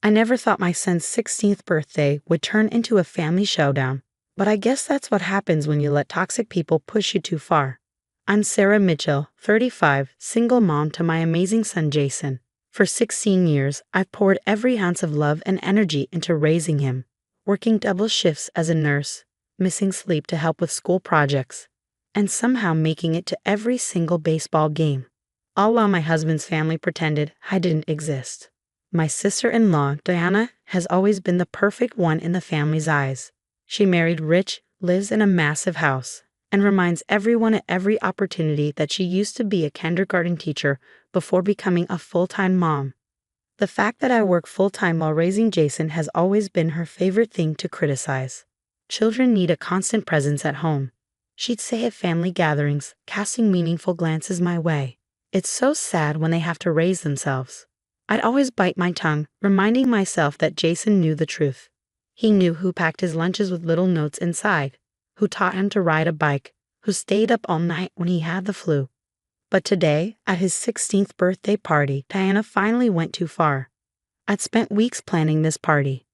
I never thought my son's 16th birthday would turn into a family showdown, but I guess that's what happens when you let toxic people push you too far. I'm Sarah Mitchell, 35, single mom to my amazing son Jason. For 16 years, I've poured every ounce of love and energy into raising him, working double shifts as a nurse, missing sleep to help with school projects, and somehow making it to every single baseball game, all while my husband's family pretended I didn't exist. My sister-in-law, Diana, has always been the perfect one in the family's eyes. She married rich, lives in a massive house, and reminds everyone at every opportunity that she used to be a kindergarten teacher before becoming a full-time mom. The fact that I work full-time while raising Jason has always been her favorite thing to criticize. Children need a constant presence at home, she'd say at family gatherings, casting meaningful glances my way. It's so sad when they have to raise themselves. I'd always bite my tongue, reminding myself that Jason knew the truth. He knew who packed his lunches with little notes inside, who taught him to ride a bike, who stayed up all night when he had the flu. But today, at his 16th birthday party, Diana finally went too far. I'd spent weeks planning this party.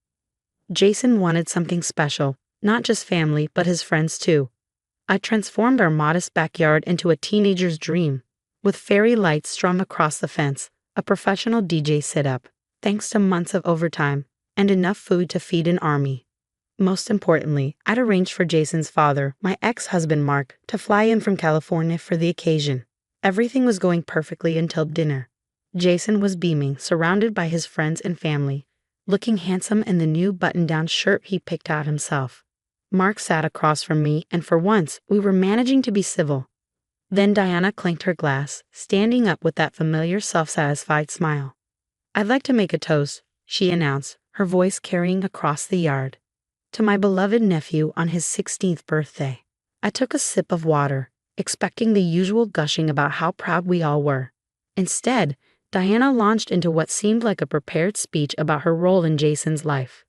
Jason wanted something special, not just family, but his friends too. I transformed our modest backyard into a teenager's dream, with fairy lights strung across the fence, a professional DJ sit-up, thanks to months of overtime, and enough food to feed an army. Most importantly, I'd arranged for Jason's father, my ex-husband Mark, to fly in from California for the occasion. Everything was going perfectly until dinner. Jason was beaming, surrounded by his friends and family, looking handsome in the new button-down shirt he picked out himself. Mark sat across from me, and for once, we were managing to be civil. Then Diana clinked her glass, standing up with that familiar self-satisfied smile. "I'd like to make a toast," she announced, her voice carrying across the yard. "To my beloved nephew on his 16th birthday." I took a sip of water, expecting the usual gushing about how proud we all were. Instead, Diana launched into what seemed like a prepared speech about her role in Jason's life.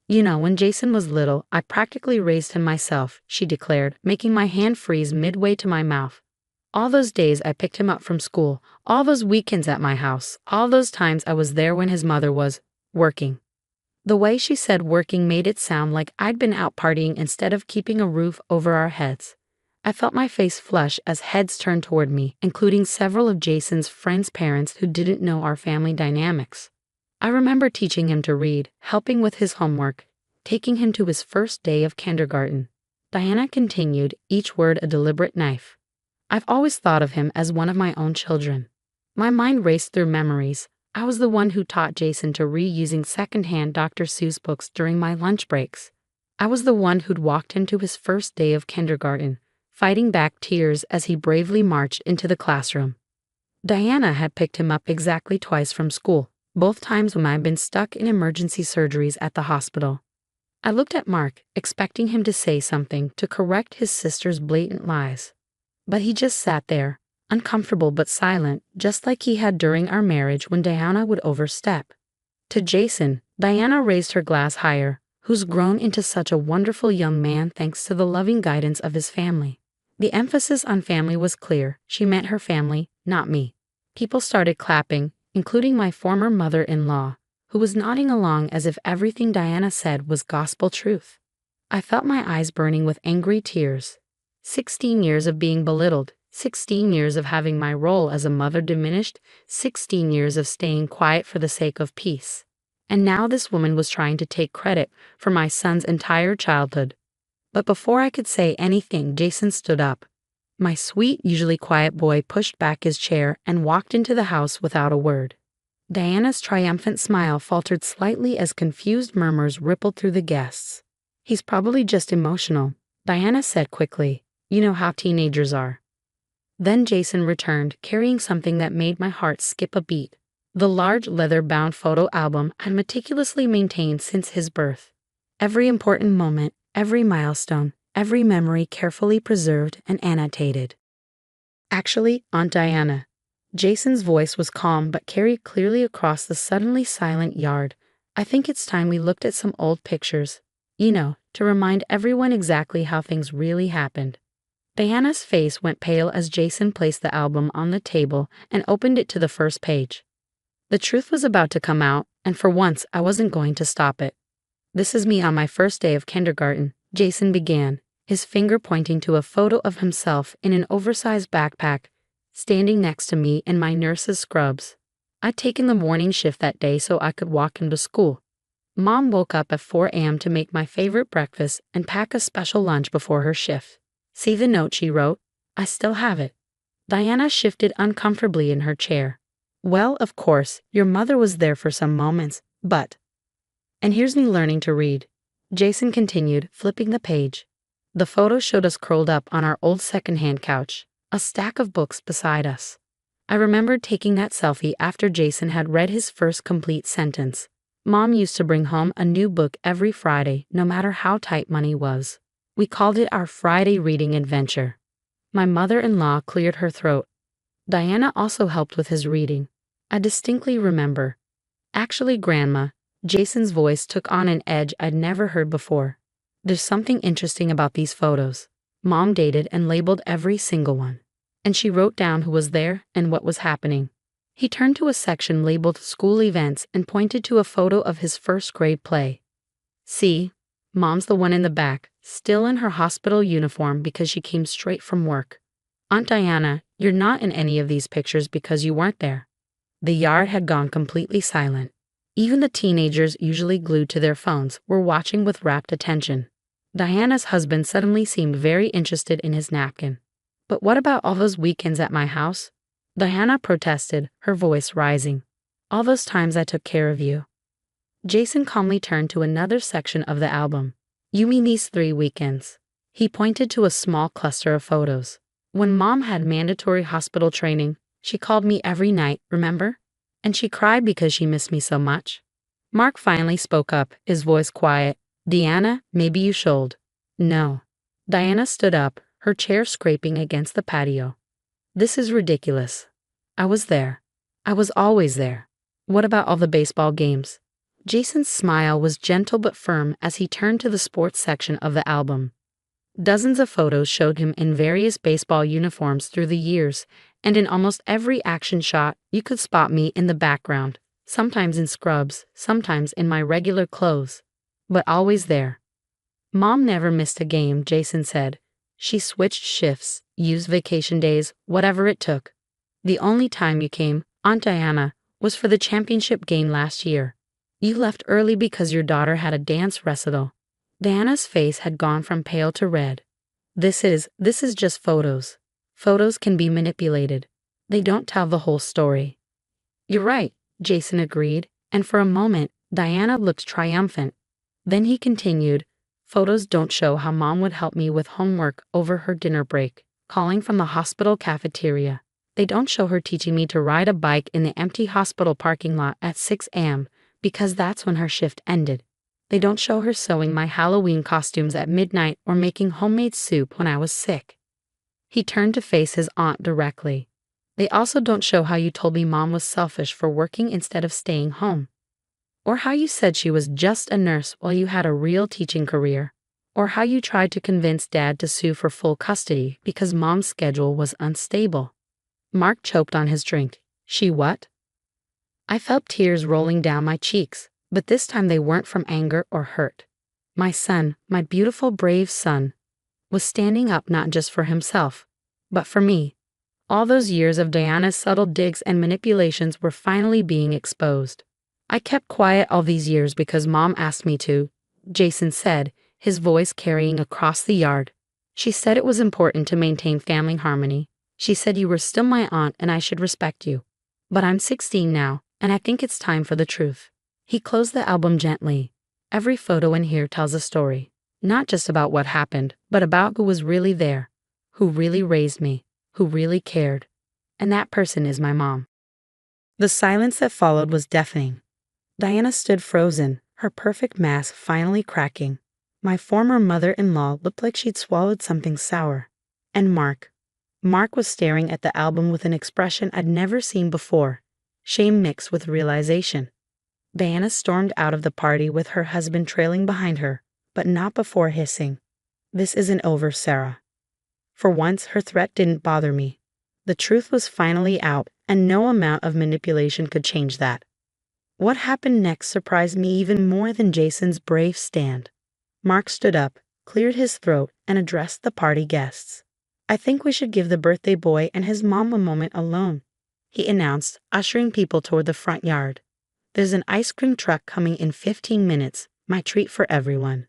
"You know, when Jason was little, I practically raised him myself," she declared, making my hand freeze midway to my mouth. "All those days I picked him up from school, all those weekends at my house, all those times I was there when his mother was working." The way she said working made it sound like I'd been out partying instead of keeping a roof over our heads. I felt my face flush as heads turned toward me, including several of Jason's friends' parents who didn't know our family dynamics. I remember teaching him to read, helping with his homework, taking him to his first day of kindergarten. Diana continued, each word a deliberate knife. "I've always thought of him as one of my own children." My mind raced through memories. I was the one who taught Jason to read using secondhand Dr. Seuss books during my lunch breaks. I was the one who'd walked him to his first day of kindergarten, fighting back tears as he bravely marched into the classroom. Diana had picked him up exactly twice from school, both times when I'd been stuck in emergency surgeries at the hospital. I looked at Mark, expecting him to say something to correct his sister's blatant lies. But he just sat there, uncomfortable but silent, just like he had during our marriage when Diana would overstep. To Jason, Diana raised her glass higher, who's grown into such a wonderful young man thanks to the loving guidance of his family. The emphasis on family was clear. She meant her family, not me. People started clapping, including my former mother-in-law, who was nodding along as if everything Diana said was gospel truth. I felt my eyes burning with angry tears. 16 years of being belittled, 16 years of having my role as a mother diminished, 16 years of staying quiet for the sake of peace. And now this woman was trying to take credit for my son's entire childhood. But before I could say anything, Jason stood up. My sweet, usually quiet boy pushed back his chair and walked into the house without a word. Diana's triumphant smile faltered slightly as confused murmurs rippled through the guests. "He's probably just emotional," Diana said quickly. "You know how teenagers are." Then Jason returned, carrying something that made my heart skip a beat. The large leather-bound photo album I'd meticulously maintained since his birth. Every important moment, every milestone, every memory carefully preserved and annotated. "Actually, Aunt Diana," Jason's voice was calm but carried clearly across the suddenly silent yard, "I think it's time we looked at some old pictures. You know, to remind everyone exactly how things really happened." Diana's face went pale as Jason placed the album on the table and opened it to the first page. The truth was about to come out, and for once I wasn't going to stop it. "This is me on my first day of kindergarten," Jason began, his finger pointing to a photo of himself in an oversized backpack, standing next to me in my nurse's scrubs. I'd taken the morning shift that day so I could walk him to school. Mom woke up at 4 a.m. to make my favorite breakfast and pack a special lunch before her shift. "See the note she wrote? I still have it." Diana shifted uncomfortably in her chair. "Well, of course, your mother was there for some moments, but—" "And here's me learning to read," Jason continued, flipping the page. The photo showed us curled up on our old secondhand couch, a stack of books beside us. I remembered taking that selfie after Jason had read his first complete sentence. Mom used to bring home a new book every Friday, no matter how tight money was. We called it our Friday reading adventure. My mother-in-law cleared her throat. Diana also helped with his reading. I distinctly remember. "Actually, Grandma," Jason's voice took on an edge I'd never heard before. "There's something interesting about these photos. Mom dated and labeled every single one. And she wrote down who was there and what was happening." He turned to a section labeled School Events and pointed to a photo of his first grade play. "See, Mom's the one in the back, still in her hospital uniform because she came straight from work. Aunt Diana, you're not in any of these pictures because you weren't there." The yard had gone completely silent. Even the teenagers, usually glued to their phones, were watching with rapt attention. Diana's husband suddenly seemed very interested in his napkin. "But what about all those weekends at my house?" Diana protested, her voice rising. "All those times I took care of you." Jason calmly turned to another section of the album. "You mean these 3 weekends?" He pointed to a small cluster of photos. "When Mom had mandatory hospital training, she called me every night, remember? And she cried because she missed me so much." Mark finally spoke up, his voice quiet. "Deanna, maybe you should." "No." Diana stood up, her chair scraping against the patio. "This is ridiculous. I was there. I was always there. What about all the baseball games?" Jason's smile was gentle but firm as he turned to the sports section of the album. Dozens of photos showed him in various baseball uniforms through the years, and in almost every action shot, you could spot me in the background, sometimes in scrubs, sometimes in my regular clothes, but always there. "Mom never missed a game," Jason said. "She switched shifts, used vacation days, whatever it took. The only time you came, Aunt Diana, was for the championship game last year. You left early because your daughter had a dance recital." Diana's face had gone from pale to red. This is just photos. Photos can be manipulated. They don't tell the whole story." "You're right," Jason agreed, and for a moment, Diana looked triumphant. Then he continued, "Photos don't show how Mom would help me with homework over her dinner break, calling from the hospital cafeteria. They don't show her teaching me to ride a bike in the empty hospital parking lot at 6 a.m., because that's when her shift ended. They don't show her sewing my Halloween costumes at midnight or making homemade soup when I was sick." He turned to face his aunt directly. "They also don't show how you told me Mom was selfish for working instead of staying home. Or how you said she was just a nurse while you had a real teaching career. Or how you tried to convince Dad to sue for full custody because Mom's schedule was unstable." Mark choked on his drink. "She what?" I felt tears rolling down my cheeks, but this time they weren't from anger or hurt. My son, my beautiful brave son, was standing up not just for himself, but for me. All those years of Diana's subtle digs and manipulations were finally being exposed. "I kept quiet all these years because Mom asked me to," Jason said, his voice carrying across the yard. "She said it was important to maintain family harmony. She said you were still my aunt and I should respect you. But I'm 16 now, and I think it's time for the truth." He closed the album gently. "Every photo in here tells a story, not just about what happened, but about who was really there, who really raised me, who really cared. And that person is my mom." The silence that followed was deafening. Diana stood frozen, her perfect mask finally cracking. My former mother-in-law looked like she'd swallowed something sour. And Mark was staring at the album with an expression I'd never seen before, shame mixed with realization. Diana stormed out of the party with her husband trailing behind her, but not before hissing, "This isn't over, Sarah." For once, her threat didn't bother me. The truth was finally out, and no amount of manipulation could change that. What happened next surprised me even more than Jason's brave stand. Mark stood up, cleared his throat, and addressed the party guests. I think we should give the birthday boy and his mom a moment alone, he announced, ushering people toward the front yard. There's an ice cream truck coming in 15 minutes, my treat for everyone.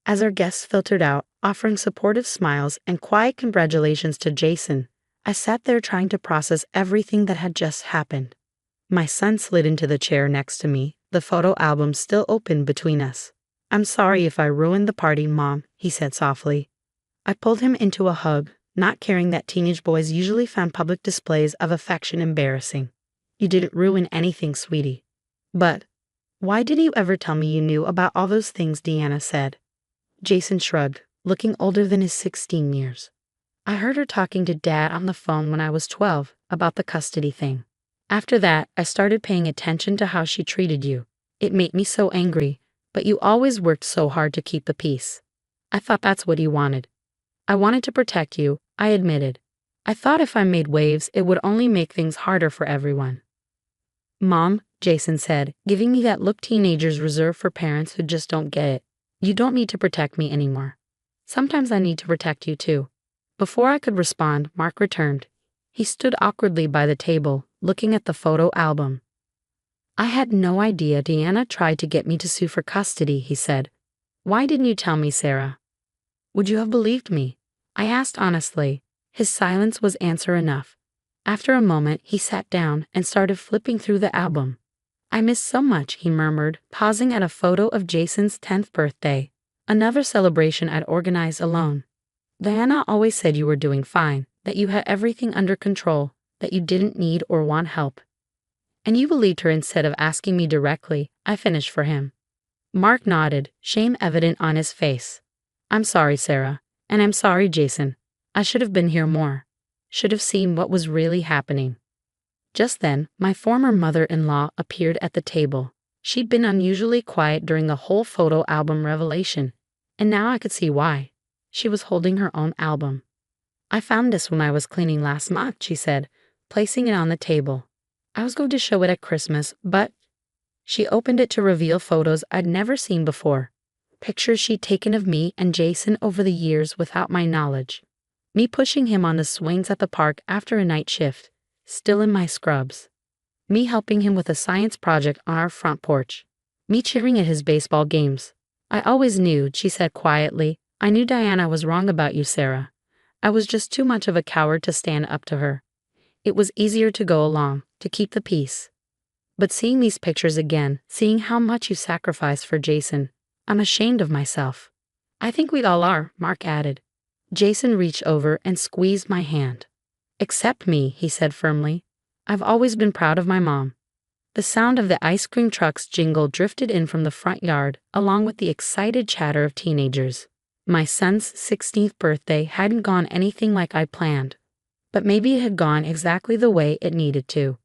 As our guests filtered out, offering supportive smiles and quiet congratulations to Jason, I sat there trying to process everything that had just happened. My son slid into the chair next to me, the photo album still open between us. I'm sorry if I ruined the party, Mom, he said softly. I pulled him into a hug, not caring that teenage boys usually found public displays of affection embarrassing. You didn't ruin anything, sweetie. But why didn't you ever tell me you knew about all those things? Deanna said. Jason shrugged, looking older than his 16 years. I heard her talking to Dad on the phone when I was 12 about the custody thing. After that, I started paying attention to how she treated you. It made me so angry, but you always worked so hard to keep the peace. I thought that's what you wanted. I wanted to protect you, I admitted. I thought if I made waves, it would only make things harder for everyone. Mom, Jason said, giving me that look teenagers reserve for parents who just don't get it. You don't need to protect me anymore. Sometimes I need to protect you too. Before I could respond, Mark returned. He stood awkwardly by the table, looking at the photo album. I had no idea Deanna tried to get me to sue for custody, he said. Why didn't you tell me, Sarah? Would you have believed me? I asked honestly. His silence was answer enough. After a moment, he sat down and started flipping through the album. I missed so much, he murmured, pausing at a photo of Jason's 10th birthday, another celebration I'd organized alone. Diana always said you were doing fine, that you had everything under control, that you didn't need or want help. And you believed her instead of asking me directly, I finished for him. Mark nodded, shame evident on his face. I'm sorry, Sarah, and I'm sorry, Jason. I should have been here more. Should have seen what was really happening. Just then, my former mother-in-law appeared at the table. She'd been unusually quiet during the whole photo album revelation, and now I could see why. She was holding her own album. I found this when I was cleaning last month, she said, placing it on the table. I was going to show it at Christmas, but she opened it to reveal photos I'd never seen before. Pictures she'd taken of me and Jason over the years without my knowledge. Me pushing him on the swings at the park after a night shift, still in my scrubs. Me helping him with a science project on our front porch. Me cheering at his baseball games. I always knew, she said quietly. I knew Diana was wrong about you, Sarah. I was just too much of a coward to stand up to her. It was easier to go along, to keep the peace. But seeing these pictures again, seeing how much you sacrificed for Jason, I'm ashamed of myself. I think we all are, Mark added. Jason reached over and squeezed my hand. Accept me, he said firmly. I've always been proud of my mom. The sound of the ice cream truck's jingle drifted in from the front yard, along with the excited chatter of teenagers. My son's 16th birthday hadn't gone anything like I planned. But maybe it had gone exactly the way it needed to.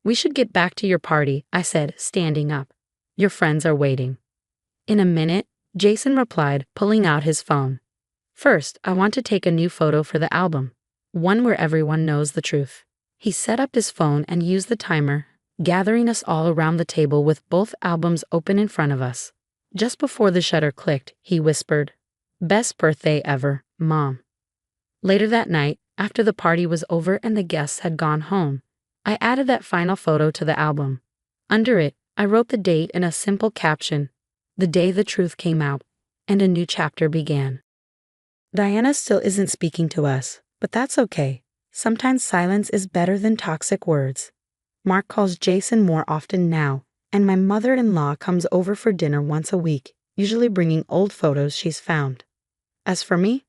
We should get back to your party, I said, standing up. Your friends are waiting. In a minute, Jason replied, pulling out his phone. First, I want to take a new photo for the album. One where everyone knows the truth. He set up his phone and used the timer, gathering us all around the table with both albums open in front of us. Just before the shutter clicked, he whispered, Best birthday ever, Mom. Later that night, after the party was over and the guests had gone home, I added that final photo to the album. Under it, I wrote the date in a simple caption, the day the truth came out, and a new chapter began. Diana still isn't speaking to us, but that's okay. Sometimes silence is better than toxic words. Mark calls Jason more often now, and my mother-in-law comes over for dinner once a week, usually bringing old photos she's found. As for me,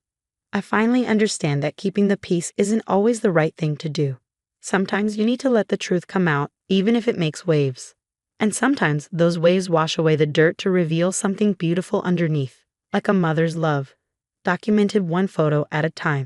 I finally understand that keeping the peace isn't always the right thing to do. Sometimes you need to let the truth come out, even if it makes waves. And sometimes those waves wash away the dirt to reveal something beautiful underneath, like a mother's love, documented one photo at a time.